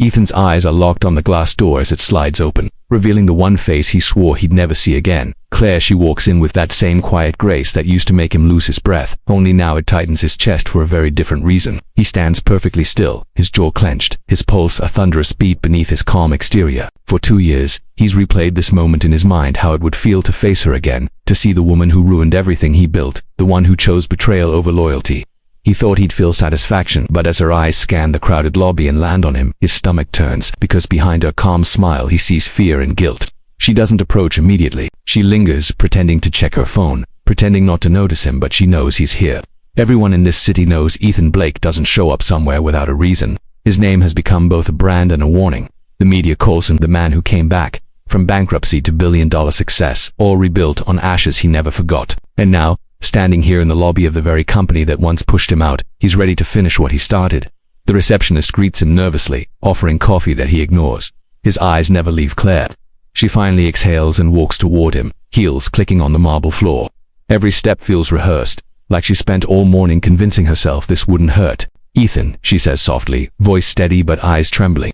Ethan's eyes are locked on the glass door as it slides open, revealing the one face he swore he'd never see again. Claire. She walks in with that same quiet grace that used to make him lose his breath, only now it tightens his chest for a very different reason. He stands perfectly still, his jaw clenched, his pulse a thunderous beat beneath his calm exterior. For 2 years, he's replayed this moment in his mind, how it would feel to face her again, to see the woman who ruined everything he built, the one who chose betrayal over loyalty. He thought he'd feel satisfaction, but as her eyes scan the crowded lobby and land on him, his stomach turns, because behind her calm smile he sees fear and guilt. She doesn't approach immediately. She lingers, pretending to check her phone, pretending not to notice him, but she knows he's here. Everyone in this city knows Ethan Blake doesn't show up somewhere without a reason. His name has become both a brand and a warning. The media calls him the man who came back, from bankruptcy to billion-dollar success, all rebuilt on ashes he never forgot. And now, standing here in the lobby of the very company that once pushed him out, he's ready to finish what he started. The receptionist greets him nervously, offering coffee that he ignores. His eyes never leave Claire. She finally exhales and walks toward him, heels clicking on the marble floor. Every step feels rehearsed, like she spent all morning convincing herself this wouldn't hurt. "Ethan," she says softly, voice steady but eyes trembling.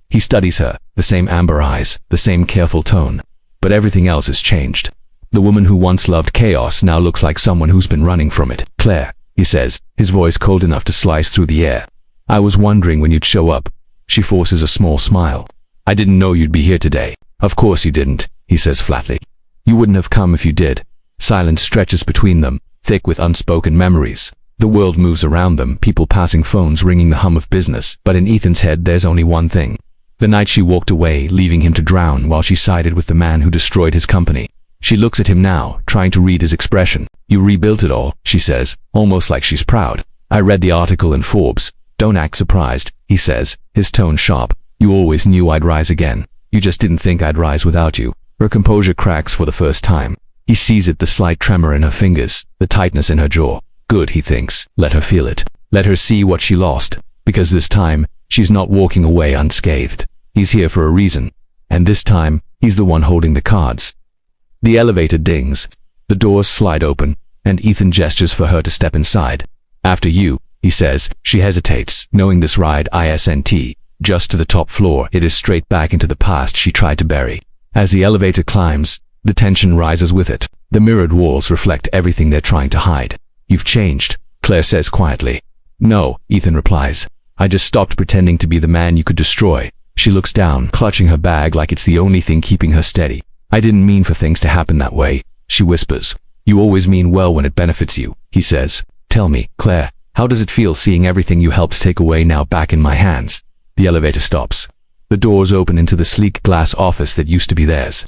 He studies her, the same amber eyes, the same careful tone. But everything else has changed. The woman who once loved chaos now looks like someone who's been running from it. "Claire," he says, his voice cold enough to slice through the air. "I was wondering when you'd show up." She forces a small smile. "I didn't know you'd be here today." "Of course you didn't," he says flatly. "You wouldn't have come if you did." Silence stretches between them, thick with unspoken memories. The world moves around them, people passing, phones ringing, the hum of business. But in Ethan's head there's only one thing. The night she walked away, leaving him to drown while she sided with the man who destroyed his company. She looks at him now, trying to read his expression. "You rebuilt it all," she says, almost like she's proud. "I read the article in Forbes." "Don't act surprised," he says, his tone sharp. "You always knew I'd rise again. You just didn't think I'd rise without you." Her composure cracks for the first time. He sees it, the slight tremor in her fingers, the tightness in her jaw. Good, he thinks. Let her feel it. Let her see what she lost. Because this time, she's not walking away unscathed. He's here for a reason. And this time, he's the one holding the cards. The elevator dings. The doors slide open, and Ethan gestures for her to step inside. "After you," he says. She hesitates, knowing this ride isn't just to the top floor. It is straight back into the past she tried to bury. As the elevator climbs, the tension rises with it. The mirrored walls reflect everything they're trying to hide. "You've changed," Claire says quietly. "No," Ethan replies. "I just stopped pretending to be the man you could destroy." She looks down, clutching her bag like it's the only thing keeping her steady. "I didn't mean for things to happen that way," she whispers. "You always mean well when it benefits you," he says. "Tell me, Claire, how does it feel seeing everything you helped take away now back in my hands?" The elevator stops. The doors open into the sleek glass office that used to be theirs.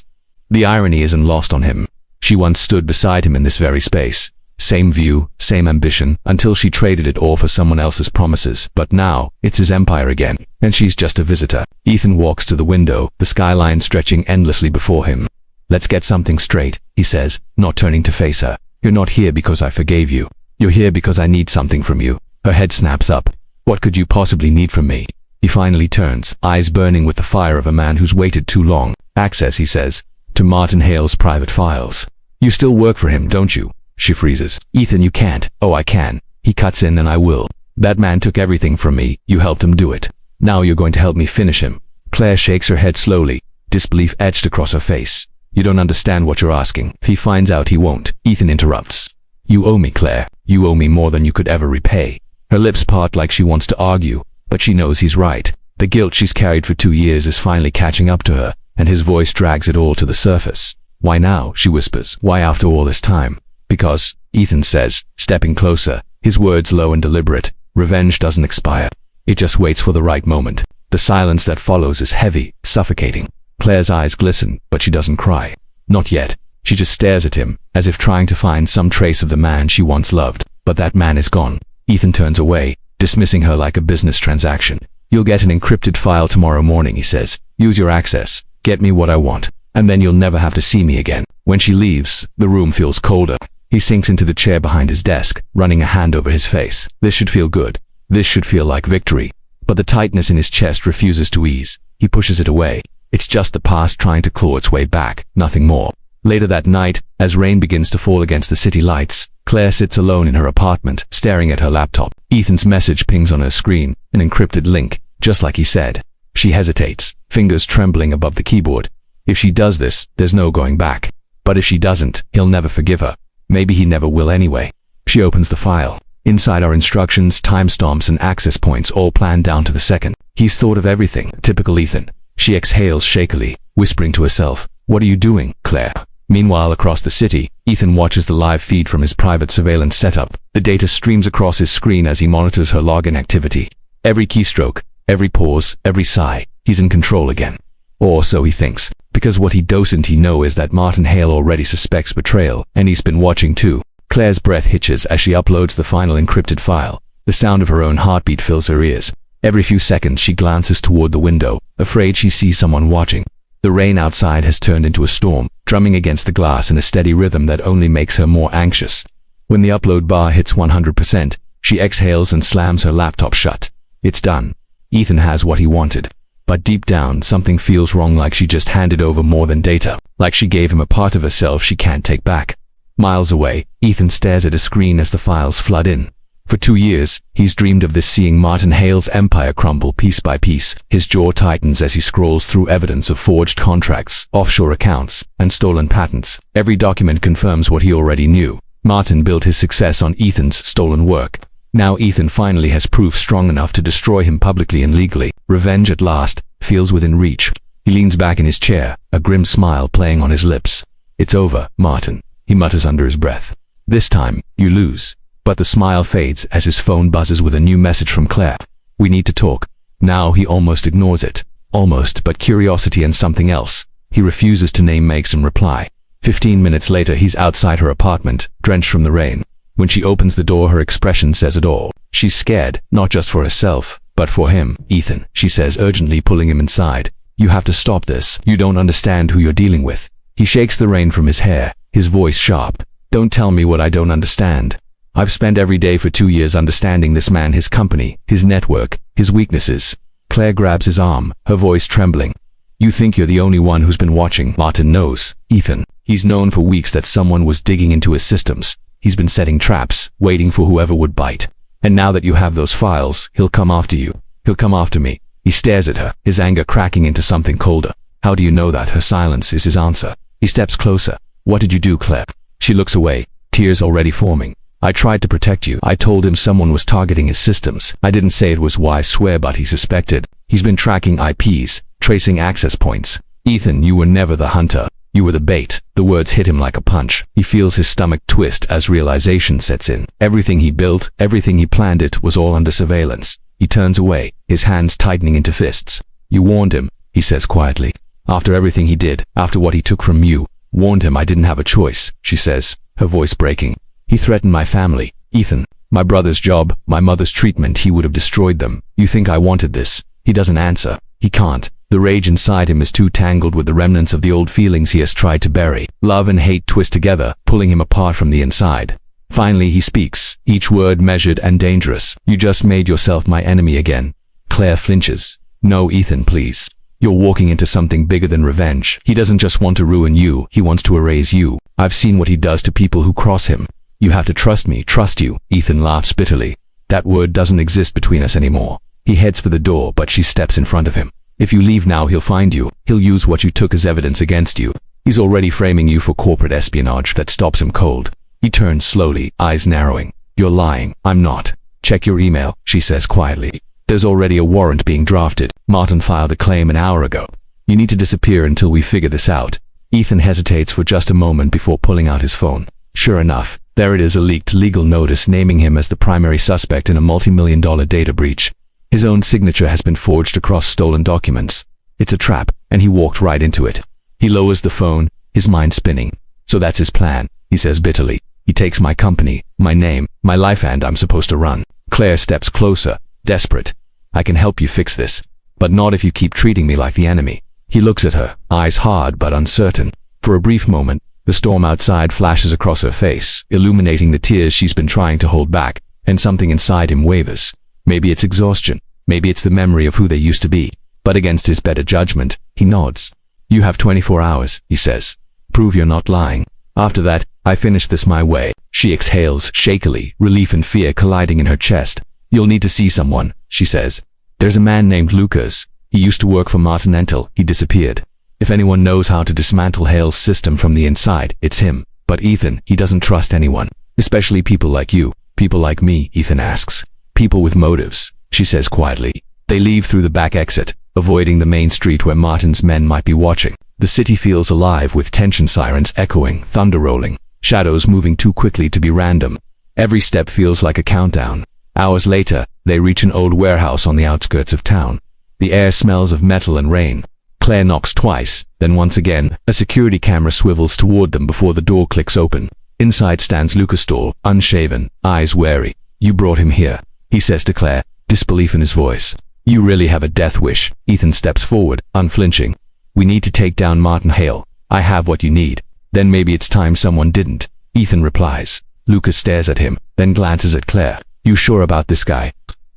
The irony isn't lost on him. She once stood beside him in this very space. Same view, same ambition, until she traded it all for someone else's promises. But now, it's his empire again, and she's just a visitor. Ethan walks to the window, the skyline stretching endlessly before him. "Let's get something straight," he says, not turning to face her. "You're not here because I forgave you. You're here because I need something from you." Her head snaps up. "What could you possibly need from me?" He finally turns, eyes burning with the fire of a man who's waited too long. "Access," he says, "to Martin Hale's private files." "You still work for him, don't you?" She freezes. "Ethan, you can't." "Oh, I can." He cuts in. "And I will. That man took everything from me. You helped him do it. Now you're going to help me finish him." Claire shakes her head slowly, disbelief etched across her face. "You don't understand what you're asking." He finds out he won't. Ethan interrupts. "You owe me, Claire. You owe me more than you could ever repay." Her lips part like she wants to argue, but she knows he's right. The guilt she's carried for 2 years is finally catching up to her, and his voice drags it all to the surface. "Why now?" she whispers. "Why after all this time?" "Because," Ethan says, stepping closer, his words low and deliberate, "revenge doesn't expire. It just waits for the right moment." The silence that follows is heavy, suffocating. Claire's eyes glisten, but she doesn't cry. Not yet. She just stares at him, as if trying to find some trace of the man she once loved. But that man is gone. Ethan turns away, dismissing her like a business transaction. "You'll get an encrypted file tomorrow morning," he says. "Use your access. Get me what I want. And then you'll never have to see me again." When she leaves, the room feels colder. He sinks into the chair behind his desk, running a hand over his face. This should feel good. This should feel like victory. But the tightness in his chest refuses to ease. He pushes it away. It's just the past trying to claw its way back, nothing more. Later that night, as rain begins to fall against the city lights, Claire sits alone in her apartment, staring at her laptop. Ethan's message pings on her screen, an encrypted link, just like he said. She hesitates, fingers trembling above the keyboard. If she does this, there's no going back. But if she doesn't, he'll never forgive her. Maybe he never will anyway. She opens the file. Inside are instructions, timestamps, and access points, all planned down to the second. He's thought of everything. Typical Ethan. She exhales shakily, whispering to herself, "What are you doing, Claire?" Meanwhile, across the city, Ethan watches the live feed from his private surveillance setup. The data streams across his screen as he monitors her login activity. Every keystroke, every pause, every sigh, he's in control again. Or so he thinks, because what he doesn't know is that Martin Hale already suspects betrayal, and he's been watching too. Claire's breath hitches as she uploads the final encrypted file. The sound of her own heartbeat fills her ears. Every few seconds she glances toward the window, afraid she sees someone watching. The rain outside has turned into a storm, drumming against the glass in a steady rhythm that only makes her more anxious. When the upload bar hits 100%, she exhales and slams her laptop shut. It's done. Ethan has what he wanted. But deep down, something feels wrong, like she just handed over more than data, like she gave him a part of herself she can't take back. Miles away, Ethan stares at a screen as the files flood in. For 2 years, he's dreamed of this, seeing Martin Hale's empire crumble piece by piece. His jaw tightens as he scrolls through evidence of forged contracts, offshore accounts, and stolen patents. Every document confirms what he already knew. Martin built his success on Ethan's stolen work. Now Ethan finally has proof strong enough to destroy him publicly and legally. Revenge at last feels within reach. He leans back in his chair, a grim smile playing on his lips. "It's over, Martin," he mutters under his breath. "This time, you lose." But the smile fades as his phone buzzes with a new message from Claire. "We need to talk." Now he almost ignores it. Almost, but curiosity and something else he refuses to name makes him reply. 15 minutes later, he's outside her apartment, drenched from the rain. When she opens the door, her expression says it all. She's scared, not just for herself, but for him. "Ethan," she says urgently, pulling him inside. "You have to stop this. You don't understand who you're dealing with." He shakes the rain from his hair, his voice sharp. "Don't tell me what I don't understand. I've spent every day for 2 years understanding this man, his company, his network, his weaknesses." Claire grabs his arm, her voice trembling. "You think you're the only one who's been watching." Martin knows. Ethan. He's known for weeks that someone was digging into his systems. He's been setting traps, waiting for whoever would bite. And now that you have those files, he'll come after you. He'll come after me. He stares at her, his anger cracking into something colder. "How do you know that?" Her silence is his answer. He steps closer. "What did you do, Claire?" She looks away, tears already forming. "I tried to protect you. I told him someone was targeting his systems. I didn't say it was why, I swear, but he suspected. He's been tracking IPs, tracing access points. Ethan, you were never the hunter. You were the bait." The words hit him like a punch. He feels his stomach twist as realization sets in. Everything he built, everything he planned, it was all under surveillance. He turns away, his hands tightening into fists. "You warned him," he says quietly. "After everything he did, after what he took from you, warned him I didn't have a choice," she says, her voice breaking. "He threatened my family, Ethan. My brother's job, my mother's treatment, he would have destroyed them. You think I wanted this?" He doesn't answer. He can't. The rage inside him is too tangled with the remnants of the old feelings he has tried to bury. Love and hate twist together, pulling him apart from the inside. Finally he speaks, each word measured and dangerous. "You just made yourself my enemy again." Claire flinches. "No, Ethan, please. You're walking into something bigger than revenge. He doesn't just want to ruin you, he wants to erase you. I've seen what he does to people who cross him. You have to trust me, trust you." Ethan laughs bitterly. "That word doesn't exist between us anymore." He heads for the door, but she steps in front of him. "If you leave now, he'll find you. He'll use what you took as evidence against you. He's already framing you for corporate espionage." That stops him cold. He turns slowly, eyes narrowing. "You're lying." "I'm not." "Check your email," she says quietly. "There's already a warrant being drafted. Martin filed a claim an hour ago. You need to disappear until we figure this out." Ethan hesitates for just a moment before pulling out his phone. Sure enough, there it is, a leaked legal notice naming him as the primary suspect in a multi-million-dollar data breach. His own signature has been forged across stolen documents. It's a trap, and he walked right into it. He lowers the phone, his mind spinning. "So that's his plan," he says bitterly. "He takes my company, my name, my life, and I'm supposed to run." Claire steps closer, desperate. "I can help you fix this, but not if you keep treating me like the enemy." He looks at her, eyes hard but uncertain. For a brief moment, the storm outside flashes across her face, illuminating the tears she's been trying to hold back, and something inside him wavers. Maybe it's exhaustion. Maybe it's the memory of who they used to be. But against his better judgment, he nods. "You have 24 hours, he says. "Prove you're not lying. After that, I finish this my way." She exhales shakily, relief and fear colliding in her chest. "You'll need to see someone," she says. "There's a man named Lucas. He used to work for Martin until he disappeared. If anyone knows how to dismantle Hale's system from the inside, it's him. But Ethan, he doesn't trust anyone. Especially people like you. People like me, Ethan asks. People with motives, she says quietly. They leave through the back exit, avoiding the main street where Martin's men might be watching. The city feels alive with tension sirens echoing, thunder rolling, shadows moving too quickly to be random. Every step feels like a countdown. Hours later, they reach an old warehouse on the outskirts of town. The air smells of metal and rain. Claire knocks twice, then once again, a security camera swivels toward them before the door clicks open. Inside stands Lucas Stahl, unshaven, eyes wary. You brought him here, he says to Claire, disbelief in his voice. You really have a death wish. Ethan steps forward, unflinching. We need to take down Martin Hale. I have what you need. Then maybe it's time someone didn't. Ethan replies. Lucas stares at him, then glances at Claire. You sure about this guy?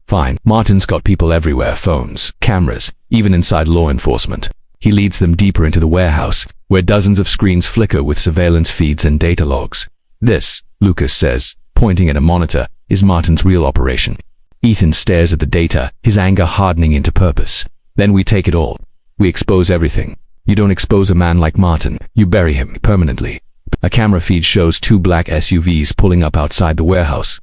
Fine. Martin's got people everywhere, phones, cameras, even inside law enforcement. He leads them deeper into the warehouse, where dozens of screens flicker with surveillance feeds and data logs. This, Lucas says, pointing at a monitor, is Martin's real operation. Ethan stares at the data, his anger hardening into purpose. Then we take it all. We expose everything. You don't expose a man like Martin, you bury him permanently. A camera feed shows two black SUVs pulling up outside the warehouse.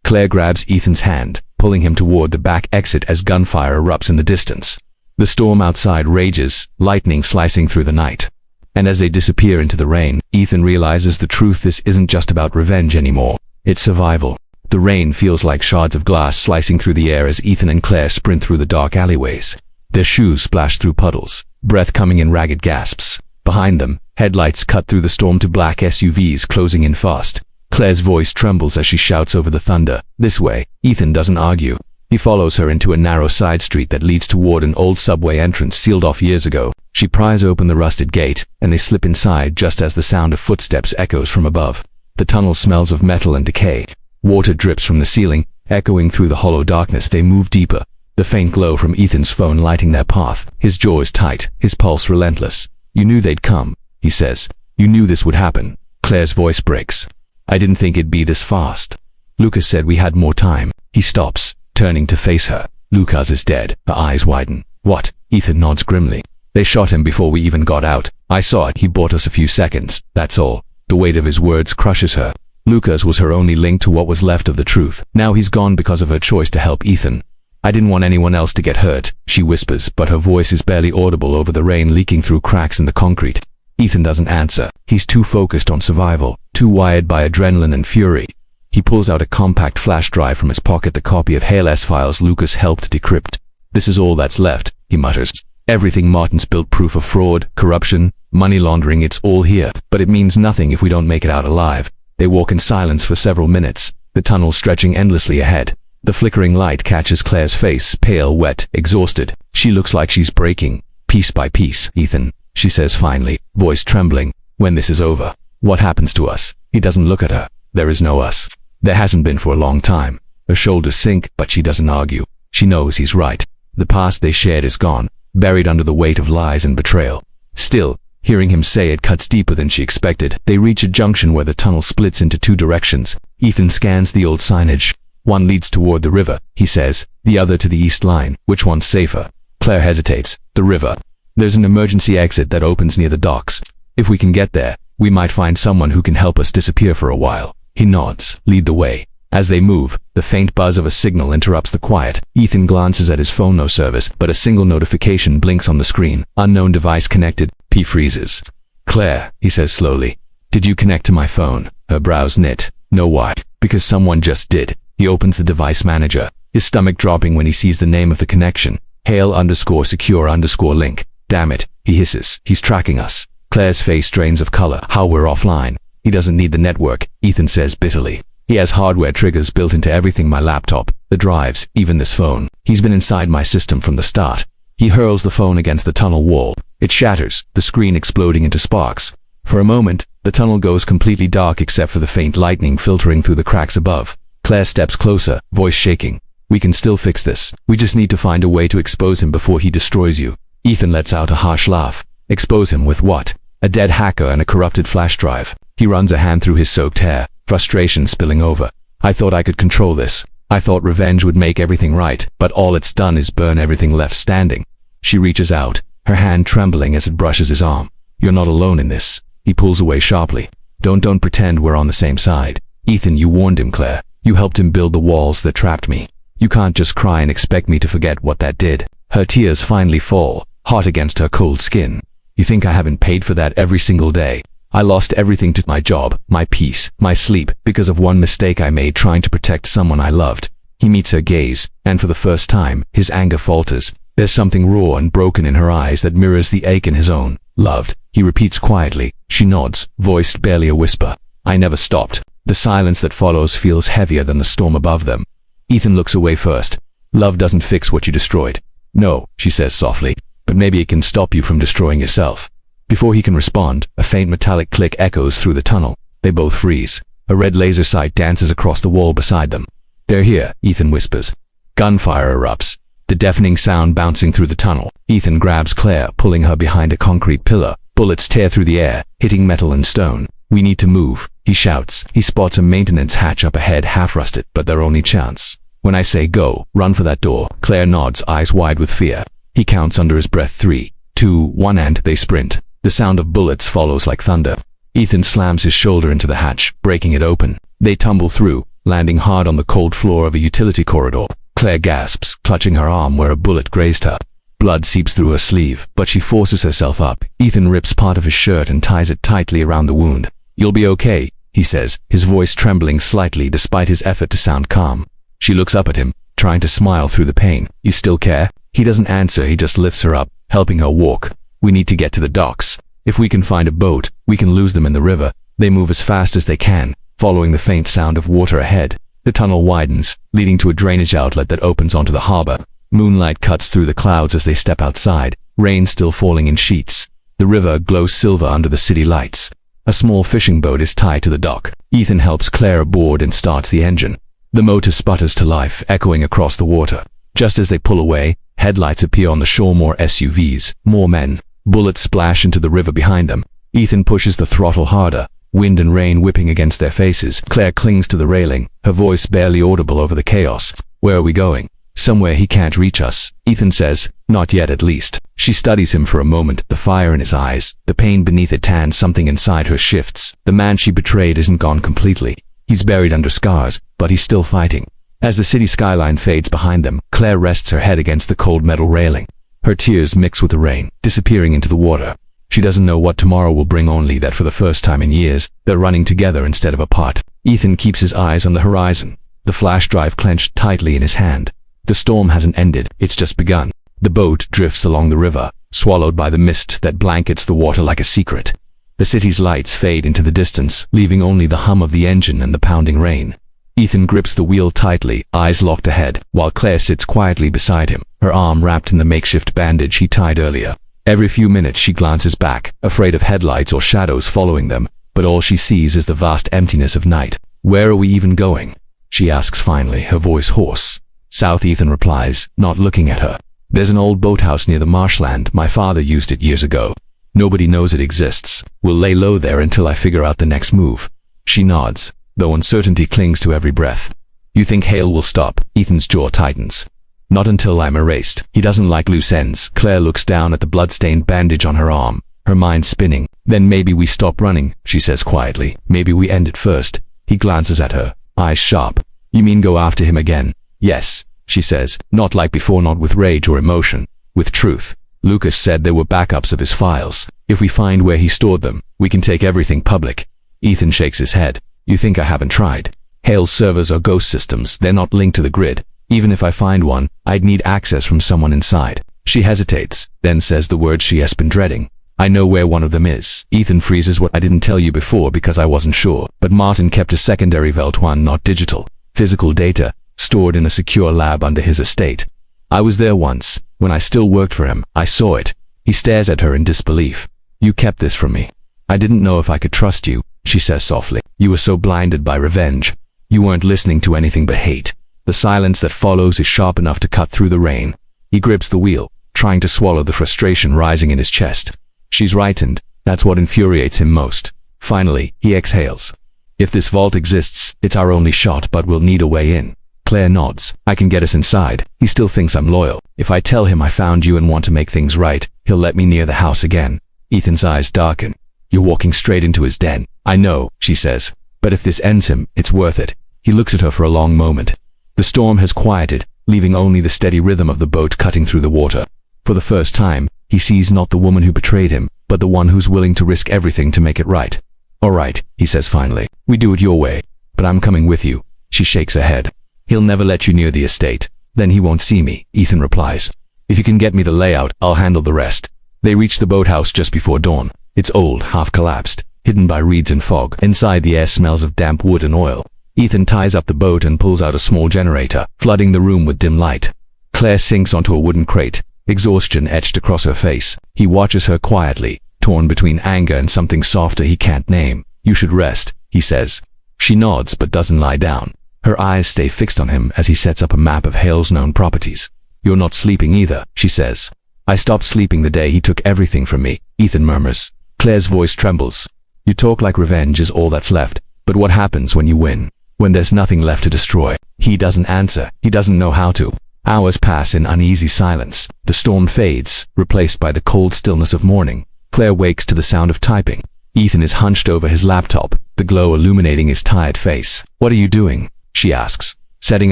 Claire grabs Ethan's hand, pulling him toward the back exit as gunfire erupts in the distance. The storm outside rages, lightning slicing through the night. And as they disappear into the rain, Ethan realizes the truth. This isn't just about revenge anymore. It's survival. The rain feels like shards of glass slicing through the air as Ethan and Claire sprint through the dark alleyways. Their shoes splash through puddles, breath coming in ragged gasps. Behind them, headlights cut through the storm to black SUVs closing in fast. Claire's voice trembles as she shouts over the thunder. This way. Ethan doesn't argue. He follows her into a narrow side street that leads toward an old subway entrance sealed off years ago. She pries open the rusted gate, and they slip inside just as the sound of footsteps echoes from above. The tunnel smells of metal and decay. Water drips from the ceiling, echoing through the hollow darkness. They move deeper, the faint glow from Ethan's phone lighting their path. His jaw is tight, his pulse relentless. You knew they'd come, he says. You knew this would happen. Claire's voice breaks. I didn't think it'd be this fast. Lucas said we had more time. He stops, turning to face her. Lucas is dead. Her eyes widen. What? Ethan nods grimly. They shot him before we even got out. I saw it. He bought us a few seconds. That's all. The weight of his words crushes her. Lucas was her only link to what was left of the truth. Now he's gone because of her choice to help Ethan. I didn't want anyone else to get hurt, she whispers, but her voice is barely audible over the rain leaking through cracks in the concrete. Ethan doesn't answer. He's too focused on survival, too wired by adrenaline and fury. He pulls out a compact flash drive from his pocket, the copy of Hale's files Lucas helped decrypt. This is all that's left, he mutters. Everything Martin's built, proof of fraud, corruption, money laundering, it's all here. But it means nothing if we don't make it out alive. They walk in silence for several minutes, the tunnel stretching endlessly ahead. The flickering light catches Claire's face, pale, wet, exhausted. She looks like she's breaking, piece by piece. Ethan, she says finally, voice trembling, when this is over, what happens to us? He doesn't look at her. There is no us. There hasn't been for a long time. Her shoulders sink, but she doesn't argue. She knows he's right. The past they shared is gone, buried under the weight of lies and betrayal. Still, hearing him say it cuts deeper than she expected. They reach a junction where the tunnel splits into two directions. Ethan scans the old signage. One leads toward the river, he says, the other to the east line. Which one's safer? Claire hesitates. The river. There's an emergency exit that opens near the docks. If we can get there, we might find someone who can help us disappear for a while. He nods. Lead the way. As they move, the faint buzz of a signal interrupts the quiet. Ethan glances at his phone. No service, but a single notification blinks on the screen. Unknown device connected. He freezes. Claire, he says slowly. Did you connect to my phone? Her brows knit. No, why? Because someone just did. He opens the device manager, his stomach dropping when he sees the name of the connection. Hale_secure_link. Damn it, he hisses. He's tracking us. Claire's face drains of color. How we're offline. He doesn't need the network, Ethan says bitterly. He has hardware triggers built into everything, my laptop, the drives, even this phone. He's been inside my system from the start. He hurls the phone against the tunnel wall. It shatters, the screen exploding into sparks. For a moment, the tunnel goes completely dark except for the faint lightning filtering through the cracks above. Claire steps closer, voice shaking. We can still fix this. We just need to find a way to expose him before he destroys you. Ethan lets out a harsh laugh. Expose him with what? A dead hacker and a corrupted flash drive. He runs a hand through his soaked hair, frustration spilling over. I thought I could control this. I thought revenge would make everything right, but all it's done is burn everything left standing. She reaches out, her hand trembling as it brushes his arm. You're not alone in this. He pulls away sharply. Don't pretend we're on the same side. Ethan, you warned him, Claire. You helped him build the walls that trapped me. You can't just cry and expect me to forget what that did. Her tears finally fall, hot against her cold skin. You think I haven't paid for that every single day? I lost everything to my job, my peace, my sleep, because of one mistake I made trying to protect someone I loved. He meets her gaze, and for the first time, his anger falters. There's something raw and broken in her eyes that mirrors the ache in his own. Loved, he repeats quietly. She nods, voiced barely a whisper. I never stopped. The silence that follows feels heavier than the storm above them. Ethan looks away first. Love doesn't fix what you destroyed. No, she says softly, but maybe it can stop you from destroying yourself. Before he can respond, a faint metallic click echoes through the tunnel. They both freeze. A red laser sight dances across the wall beside them. They're here, Ethan whispers. Gunfire erupts, the deafening sound bouncing through the tunnel. Ethan grabs Claire, pulling her behind a concrete pillar. Bullets tear through the air, hitting metal and stone. We need to move, he shouts. He spots a maintenance hatch up ahead, half-rusted, but their only chance. When I say go, run for that door. Claire nods, eyes wide with fear. He counts under his breath 3, 2, 1 and they sprint. The sound of bullets follows like thunder. Ethan slams his shoulder into the hatch, breaking it open. They tumble through, landing hard on the cold floor of a utility corridor. Claire gasps, clutching her arm where a bullet grazed her. Blood seeps through her sleeve, but she forces herself up. Ethan rips part of his shirt and ties it tightly around the wound. You'll be okay, he says, his voice trembling slightly despite his effort to sound calm. She looks up at him, trying to smile through the pain. You still care? He doesn't answer, he just lifts her up, helping her walk. We need to get to the docks. If we can find a boat, we can lose them in the river. They move as fast as they can, following the faint sound of water ahead. The tunnel widens, leading to a drainage outlet that opens onto the harbor. Moonlight cuts through the clouds as they step outside, rain still falling in sheets. The river glows silver under the city lights. A small fishing boat is tied to the dock. Ethan helps Claire aboard and starts the engine. The motor sputters to life, echoing across the water. Just as they pull away, headlights appear on the shore. More SUVs, more men. Bullets splash into the river behind them. Ethan pushes the throttle harder, wind and rain whipping against their faces. Claire clings to the railing, her voice barely audible over the chaos. Where are we going? Somewhere he can't reach us, Ethan says. Not yet, at least. She studies him for a moment, the fire in his eyes, the pain beneath it tans. Something inside her shifts. The man she betrayed isn't gone completely. He's buried under scars, but he's still fighting. As the city skyline fades behind them, Claire rests her head against the cold metal railing. Her tears mix with the rain, disappearing into the water. She doesn't know what tomorrow will bring, only that for the first time in years, they're running together instead of apart. Ethan keeps his eyes on the horizon, the flash drive clenched tightly in his hand. The storm hasn't ended, it's just begun. The boat drifts along the river, swallowed by the mist that blankets the water like a secret. The city's lights fade into the distance, leaving only the hum of the engine and the pounding rain. Ethan grips the wheel tightly, eyes locked ahead, while Claire sits quietly beside him, her arm wrapped in the makeshift bandage he tied earlier. Every few minutes she glances back, afraid of headlights or shadows following them, but all she sees is the vast emptiness of night. Where are we even going? She asks finally, her voice hoarse. South, Ethan replies, not looking at her. There's an old boathouse near the marshland. My father used it years ago. Nobody knows it exists. We'll lay low there until I figure out the next move. She nods, though uncertainty clings to every breath. You think Hale will stop? Ethan's jaw tightens. Not until I'm erased. He doesn't like loose ends. Claire looks down at the blood-stained bandage on her arm, her mind spinning. Then maybe we stop running, she says quietly. Maybe we end it first. He glances at her, eyes sharp. You mean go after him again? Yes, she says, not like before, not with rage or emotion, with truth. Lucas said there were backups of his files. If we find where he stored them, we can take everything public. Ethan shakes his head. You think I haven't tried? Hale's servers are ghost systems. They're not linked to the grid. Even if I find one, I'd need access from someone inside. She hesitates, then says the words she has been dreading. I know where one of them is. Ethan freezes. What? I didn't tell you before because I wasn't sure. But Martin kept a secondary Vault 1, not digital. Physical data, stored in a secure lab under his estate. I was there once, when I still worked for him. I saw it. He stares at her in disbelief. You kept this from me. I didn't know if I could trust you, she says softly. You were so blinded by revenge. You weren't listening to anything but hate. The silence that follows is sharp enough to cut through the rain. He grips the wheel, trying to swallow the frustration rising in his chest. She's right, and that's what infuriates him most. Finally, he exhales. If this vault exists, it's our only shot, but we'll need a way in. Claire nods. I can get us inside. He still thinks I'm loyal. If I tell him I found you and want to make things right, he'll let me near the house again. Ethan's eyes darken. You're walking straight into his den. I know, she says. But if this ends him, it's worth it. He looks at her for a long moment. The storm has quieted, leaving only the steady rhythm of the boat cutting through the water. For the first time, he sees not the woman who betrayed him, but the one who's willing to risk everything to make it right. All right, he says finally. We do it your way. But I'm coming with you. She shakes her head. He'll never let you near the estate. Then he won't see me, Ethan replies. If you can get me the layout, I'll handle the rest. They reach the boathouse just before dawn. It's old, half collapsed, hidden by reeds and fog. Inside, the air smells of damp wood and oil. Ethan ties up the boat and pulls out a small generator, flooding the room with dim light. Claire sinks onto a wooden crate, exhaustion etched across her face. He watches her quietly, torn between anger and something softer he can't name. You should rest, he says. She nods but doesn't lie down. Her eyes stay fixed on him as he sets up a map of Hale's known properties. You're not sleeping either, she says. I stopped sleeping the day he took everything from me, Ethan murmurs. Claire's voice trembles. You talk like revenge is all that's left, but what happens when you win? When there's nothing left to destroy? He doesn't answer. He doesn't know how to. Hours pass in uneasy silence. The storm fades, replaced by the cold stillness of morning. Claire wakes to the sound of typing. Ethan is hunched over his laptop, the glow illuminating his tired face. What are you doing? She asks. Setting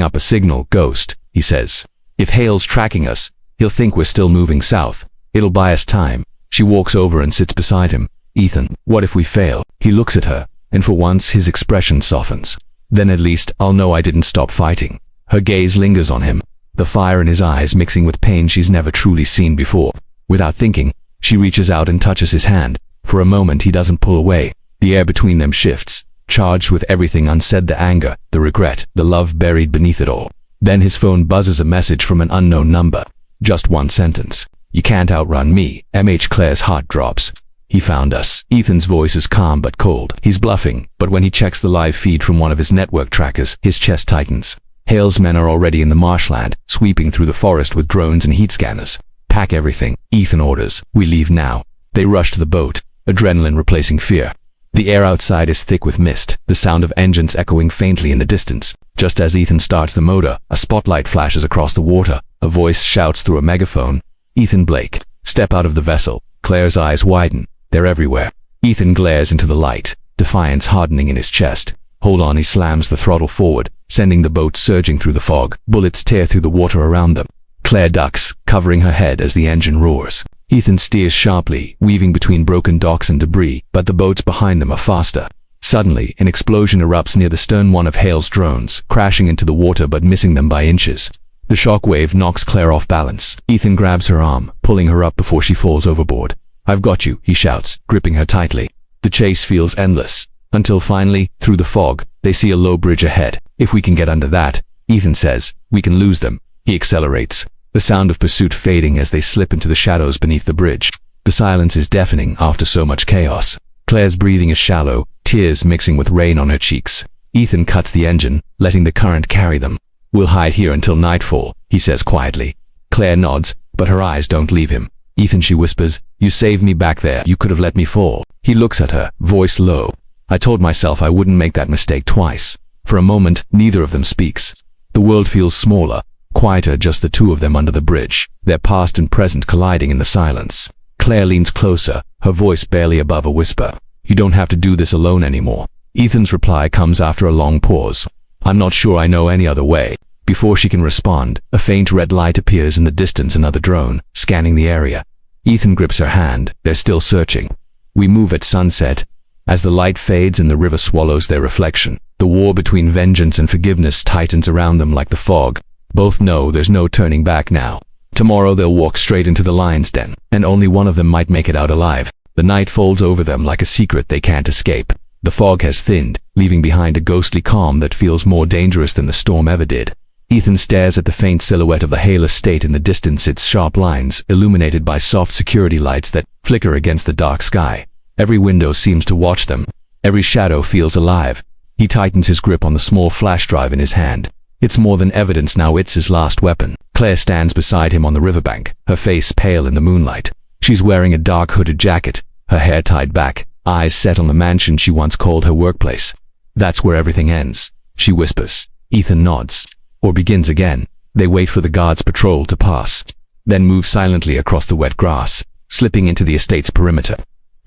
up a signal, Ghost, he says. If Hale's tracking us, he'll think we're still moving south. It'll buy us time. She walks over and sits beside him. Ethan, what if we fail? He looks at her, and for once his expression softens. Then at least I'll know I didn't stop fighting. Her gaze lingers on him, the fire in his eyes mixing with pain she's never truly seen before. Without thinking, she reaches out and touches his hand. For a moment he doesn't pull away. The air between them shifts, charged with everything unsaid, the anger, the regret, the love buried beneath it all. Then his phone buzzes a message from an unknown number. Just one sentence. You can't outrun me. MH. Claire's heart drops. He found us. Ethan's voice is calm but cold. He's bluffing, but when he checks the live feed from one of his network trackers, his chest tightens. Hale's men are already in the marshland, sweeping through the forest with drones and heat scanners. Pack everything, Ethan orders. We leave now. They rush to the boat, adrenaline replacing fear. The air outside is thick with mist, the sound of engines echoing faintly in the distance. Just as Ethan starts the motor, a spotlight flashes across the water. A voice shouts through a megaphone. Ethan Blake, step out of the vessel. Claire's eyes widen. They're everywhere. Ethan glares into the light, defiance hardening in his chest. Hold on, he slams the throttle forward, sending the boat surging through the fog. Bullets tear through the water around them. Claire ducks, covering her head as the engine roars. Ethan steers sharply, weaving between broken docks and debris, but the boats behind them are faster. Suddenly, an explosion erupts near the stern, one of Hale's drones, crashing into the water but missing them by inches. The shockwave knocks Claire off balance. Ethan grabs her arm, pulling her up before she falls overboard. I've got you, he shouts, gripping her tightly. The chase feels endless, until finally, through the fog, they see a low bridge ahead. If we can get under that, Ethan says, we can lose them. He accelerates, the sound of pursuit fading as they slip into the shadows beneath the bridge. The silence is deafening after so much chaos. Claire's breathing is shallow, tears mixing with rain on her cheeks. Ethan cuts the engine, letting the current carry them. We'll hide here until nightfall, he says quietly. Claire nods, but her eyes don't leave him. Ethan, she whispers, you saved me back there. You could have let me fall. He looks at her, voice low. I told myself I wouldn't make that mistake twice. For a moment, neither of them speaks. The world feels smaller, quieter, just the two of them under the bridge, their past and present colliding in the silence. Claire leans closer, her voice barely above a whisper. You don't have to do this alone anymore. Ethan's reply comes after a long pause. I'm not sure I know any other way. Before she can respond, a faint red light appears in the distance, another drone, scanning the area. Ethan grips her hand. They're still searching. We move at sunset. As the light fades and the river swallows their reflection, the war between vengeance and forgiveness tightens around them like the fog. Both know there's no turning back now. Tomorrow they'll walk straight into the lion's den, and only one of them might make it out alive. The night folds over them like a secret they can't escape. The fog has thinned, leaving behind a ghostly calm that feels more dangerous than the storm ever did. Ethan stares at the faint silhouette of the Hale estate in the distance, its sharp lines illuminated by soft security lights that flicker against the dark sky. Every window seems to watch them. Every shadow feels alive. He tightens his grip on the small flash drive in his hand. It's more than evidence now, it's his last weapon. Claire stands beside him on the riverbank, her face pale in the moonlight. She's wearing a dark hooded jacket, her hair tied back, eyes set on the mansion she once called her workplace. That's where everything ends, she whispers. Ethan nods. or begins again. They wait for the guard's patrol to pass, then move silently across the wet grass, slipping into the estate's perimeter.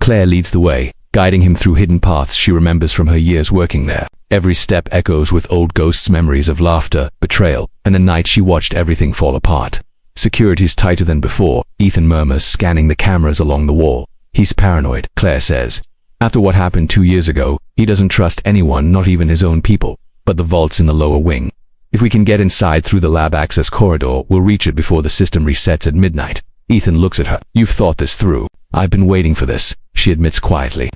Claire leads the way, guiding him through hidden paths she remembers from her years working there. Every step echoes with old ghosts' memories of laughter, betrayal, and the night she watched everything fall apart. Security's tighter than before, Ethan murmurs, scanning the cameras along the wall. He's paranoid, Claire says. After what happened 2 years ago, he doesn't trust anyone, not even his own people. But the vault's in the lower wing. If we can get inside through the lab access corridor, we'll reach it before the system resets at midnight. Ethan looks at her. You've thought this through. I've been waiting for this, she admits quietly.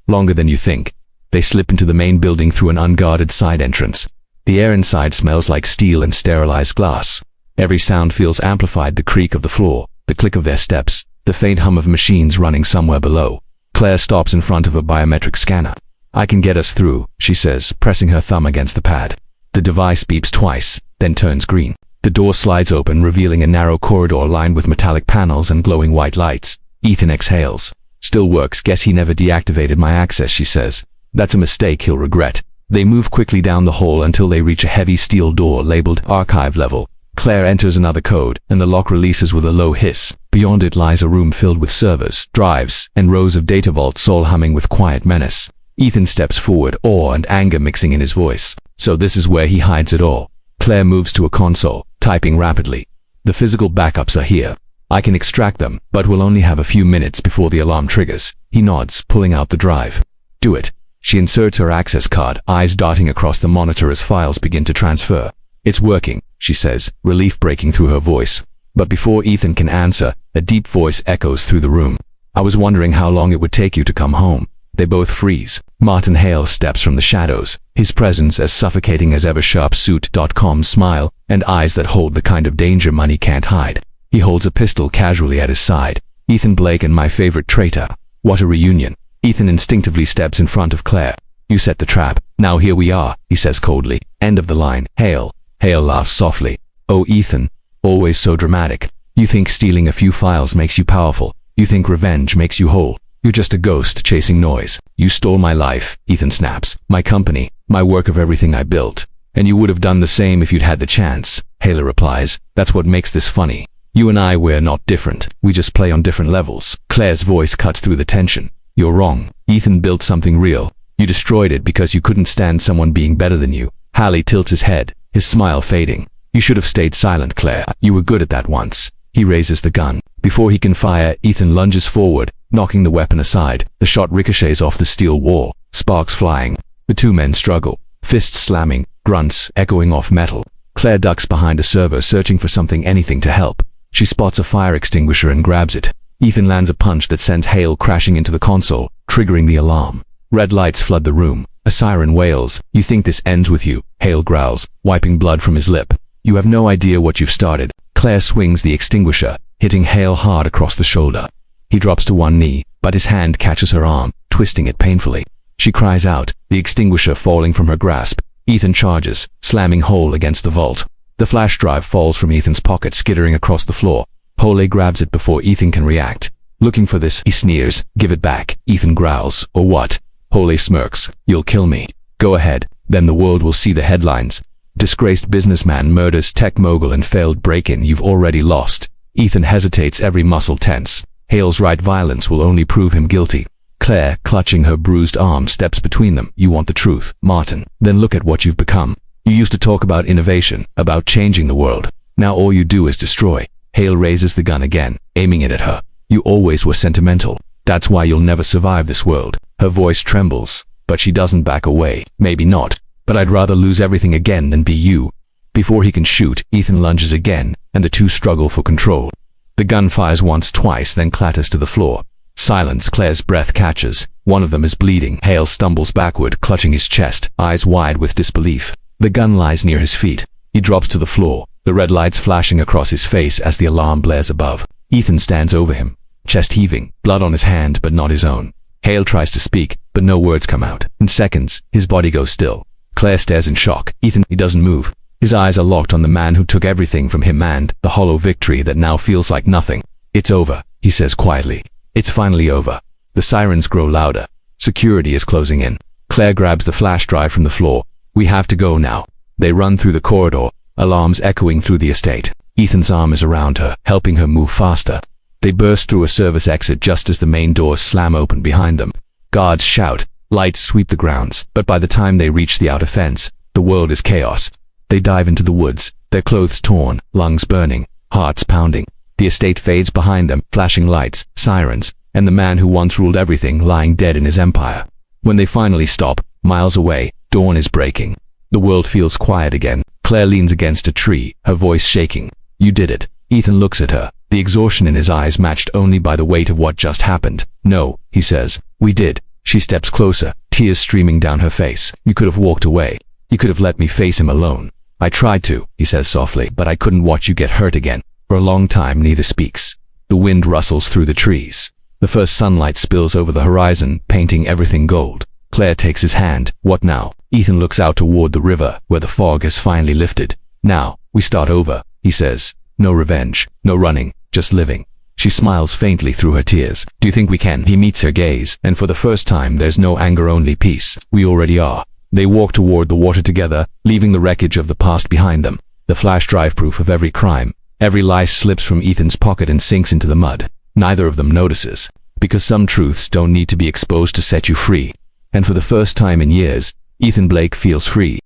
Longer than you think. They slip into the main building through an unguarded side entrance. The air inside smells like steel and sterilized glass. Every sound feels amplified, the creak of the floor, the click of their steps, the faint hum of machines running somewhere below. Claire stops in front of a biometric scanner. I can get us through, she says, pressing her thumb against the pad. The device beeps twice, then turns green. The door slides open, revealing a narrow corridor lined with metallic panels and glowing white lights. Ethan exhales. Still works. Guess he never deactivated my access, she says. That's a mistake he'll regret. They move quickly down the hall until they reach a heavy steel door labeled Archive Level. Claire enters another code, and the lock releases with a low hiss. Beyond it lies a room filled with servers, drives, and rows of data vaults, all humming with quiet menace. Ethan steps forward, awe and anger mixing in his voice. So this is where he hides it all. Claire moves to a console, typing rapidly. The physical backups are here. I can extract them, but we'll only have a few minutes before the alarm triggers. He nods, pulling out the drive. Do it. She inserts her access card, eyes darting across the monitor as files begin to transfer. It's working, she says, relief breaking through her voice. But before Ethan can answer, a deep voice echoes through the room. I was wondering how long it would take you to come home. They both freeze. Martin Hale steps from the shadows, his presence as suffocating as ever. Sharpsuit.com's smile, and eyes that hold the kind of danger money can't hide. He holds a pistol casually at his side. Ethan Blake and my favorite traitor. What a reunion. Ethan instinctively steps in front of Claire. You set the trap. Now here we are, he says coldly. End of the line. Hale. Hale laughs softly. Oh, Ethan. Always so dramatic. You think stealing a few files makes you powerful. You think revenge makes you whole. You're just a ghost chasing noise. You stole my life, Ethan snaps. My company, my work of everything I built. And you would have done the same if you'd had the chance, Hale replies. That's what makes this funny. You and I, we're not different. We just play on different levels. Claire's voice cuts through the tension. You're wrong. Ethan built something real. You destroyed it because you couldn't stand someone being better than you. Hale tilts his head, his smile fading. You should have stayed silent, Claire. You were good at that once. He raises the gun. Before he can fire, Ethan lunges forward, knocking the weapon aside. The shot ricochets off the steel wall, sparks flying. The two men struggle, fists slamming, grunts echoing off metal. Claire ducks behind a server, searching for something, anything to help. She spots a fire extinguisher and grabs it. Ethan lands a punch that sends Hale crashing into the console, triggering the alarm. Red lights flood the room. A siren wails. You think this ends with you, Hale growls, wiping blood from his lip. You have no idea what you've started. Claire swings the extinguisher, hitting Hale hard across the shoulder. He drops to one knee, but his hand catches her arm, twisting it painfully. She cries out, the extinguisher falling from her grasp. Ethan charges, slamming Hole against the vault. The flash drive falls from Ethan's pocket, skittering across the floor. Hole grabs it before Ethan can react. Looking for this, he sneers. Give it back, Ethan growls. Or what? Hole smirks. You'll kill me. Go ahead. Then the world will see the headlines. Disgraced businessman murders tech mogul in failed break-in. You've already lost. Ethan hesitates, every muscle tense. Hale's right violence will only prove him guilty. Claire, clutching her bruised arm, steps between them. You want the truth, Martin? Then look at what you've become. You used to talk about innovation, about changing the world. Now all you do is destroy. Hale raises the gun again, aiming it at her. You always were sentimental. That's why you'll never survive this world. Her voice trembles, but she doesn't back away. Maybe not, but I'd rather lose everything again than be you. Before he can shoot, Ethan lunges again, and the two struggle for control. The gun fires once, twice, then clatters to the floor. Silence. Claire's breath catches. One of them is bleeding. Hale stumbles backward, clutching his chest, eyes wide with disbelief. The gun lies near his feet. He drops to the floor, the red lights flashing across his face as the alarm blares above. Ethan stands over him, chest heaving, blood on his hand but not his own. Hale tries to speak, but no words come out. In seconds, his body goes still. Claire stares in shock. Ethan, he doesn't move. His eyes are locked on the man who took everything from him and the hollow victory that now feels like nothing. It's over, he says quietly. It's finally over. The sirens grow louder. Security is closing in. Claire grabs the flash drive from the floor. We have to go now. They run through the corridor, alarms echoing through the estate. Ethan's arm is around her, helping her move faster. They burst through a service exit just as the main doors slam open behind them. Guards shout, lights sweep the grounds, but by the time they reach the outer fence, the world is chaos. They dive into the woods, their clothes torn, lungs burning, hearts pounding. The estate fades behind them, flashing lights, sirens, and the man who once ruled everything lying dead in his empire. When they finally stop, miles away, dawn is breaking. The world feels quiet again. Claire leans against a tree, her voice shaking. You did it. Ethan looks at her, the exhaustion in his eyes matched only by the weight of what just happened. No, he says. We did. She steps closer, tears streaming down her face. You could have walked away. You could have let me face him alone. I tried to, he says softly, but I couldn't watch you get hurt again. For a long time, neither speaks. The wind rustles through the trees. The first sunlight spills over the horizon, painting everything gold. Claire takes his hand. What now? Ethan looks out toward the river, where the fog has finally lifted. Now, we start over, he says. No revenge, no running, just living. She smiles faintly through her tears. Do you think we can? He meets her gaze, and for the first time there's no anger, only peace. We already are. They walk toward the water together, leaving the wreckage of the past behind them. The flash drive proof of every crime. Every lie slips from Ethan's pocket and sinks into the mud. Neither of them notices. Because some truths don't need to be exposed to set you free. And for the first time in years, Ethan Blake feels free.